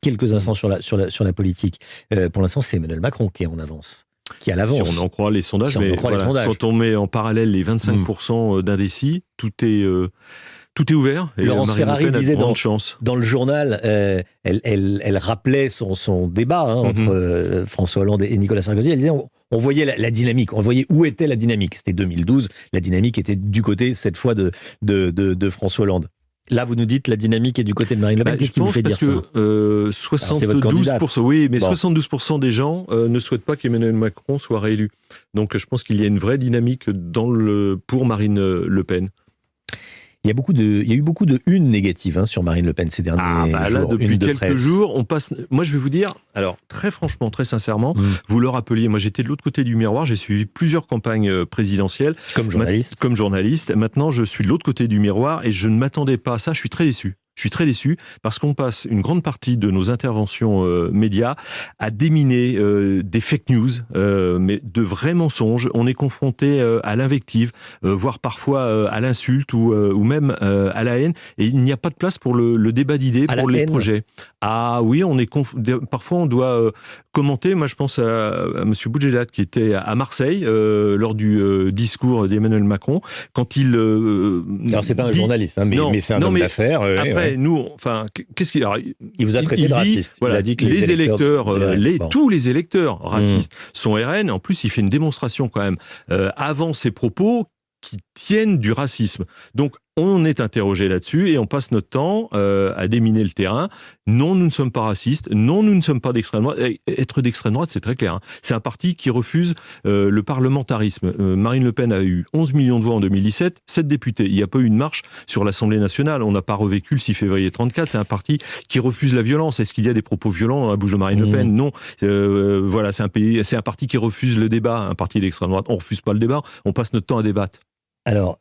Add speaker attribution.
Speaker 1: quelques instants sur la politique. Pour l'instant, c'est Emmanuel Macron qui est en avance. Qui a l'avance.
Speaker 2: Si on en croit les sondages, mais voilà, quand on met en parallèle les 25% d'indécis, tout est ouvert. Et
Speaker 1: Laurence Ferrari disait
Speaker 2: chance.
Speaker 1: dans le journal, elle rappelait son débat entre François Hollande et Nicolas Sarkozy. Elle disait, on voyait la dynamique, on voyait où était la dynamique. C'était 2012, la dynamique était du côté, cette fois, de François Hollande. Là, vous nous dites la dynamique est du côté de Marine Le Pen. Qu'est-ce qui vous fait dire ça ?
Speaker 2: 72%, oui, mais 72% des gens ne souhaitent pas qu'Emmanuel Macron soit réélu. Donc, je pense qu'il y a une vraie dynamique pour Marine Le Pen.
Speaker 1: Il y a eu beaucoup de unes négatives sur Marine Le Pen ces derniers jours.
Speaker 2: Là, depuis quelques jours, on passe... Moi, je vais vous dire, alors, très franchement, très sincèrement, vous le rappeliez, moi, j'étais de l'autre côté du miroir, j'ai suivi plusieurs campagnes présidentielles.
Speaker 1: Comme journaliste.
Speaker 2: Maintenant, je suis de l'autre côté du miroir et je ne m'attendais pas à ça, je suis très déçu. Je suis très déçu parce qu'on passe une grande partie de nos interventions médias à déminer des fake news, mais de vrais mensonges. On est confronté à l'invective, voire parfois à l'insulte ou même à la haine. Et il n'y a pas de place pour le débat d'idées, pour les projets. Ah oui, parfois on doit commenter. Moi, je pense à M. Boudjellat qui était à Marseille lors du discours d'Emmanuel Macron. Quand il...
Speaker 1: Alors, c'est pas un journaliste, mais c'est un homme d'affaires.
Speaker 2: Après, nous, enfin, qu'est-ce qu'il...
Speaker 1: Il vous a traité de raciste.
Speaker 2: Voilà, il a dit que les électeurs, tous les électeurs racistes sont RN. En plus, il fait une démonstration quand même avant ses propos qui tiennent du racisme. Donc, on est interrogé là-dessus et on passe notre temps à déminer le terrain. Non, nous ne sommes pas racistes. Non, nous ne sommes pas d'extrême droite. Être d'extrême droite, c'est très clair. C'est un parti qui refuse le parlementarisme. Marine Le Pen a eu 11 millions de voix en 2017, 7 députés. Il n'y a pas eu une marche sur l'Assemblée nationale. On n'a pas revécu le 6 février 34. C'est un parti qui refuse la violence. Est-ce qu'il y a des propos violents dans la bouche de Marine Le Pen ? Non. Voilà, c'est un parti qui refuse le débat. Un parti d'extrême droite. On ne refuse pas le débat. On passe notre temps à débattre.
Speaker 1: Alors,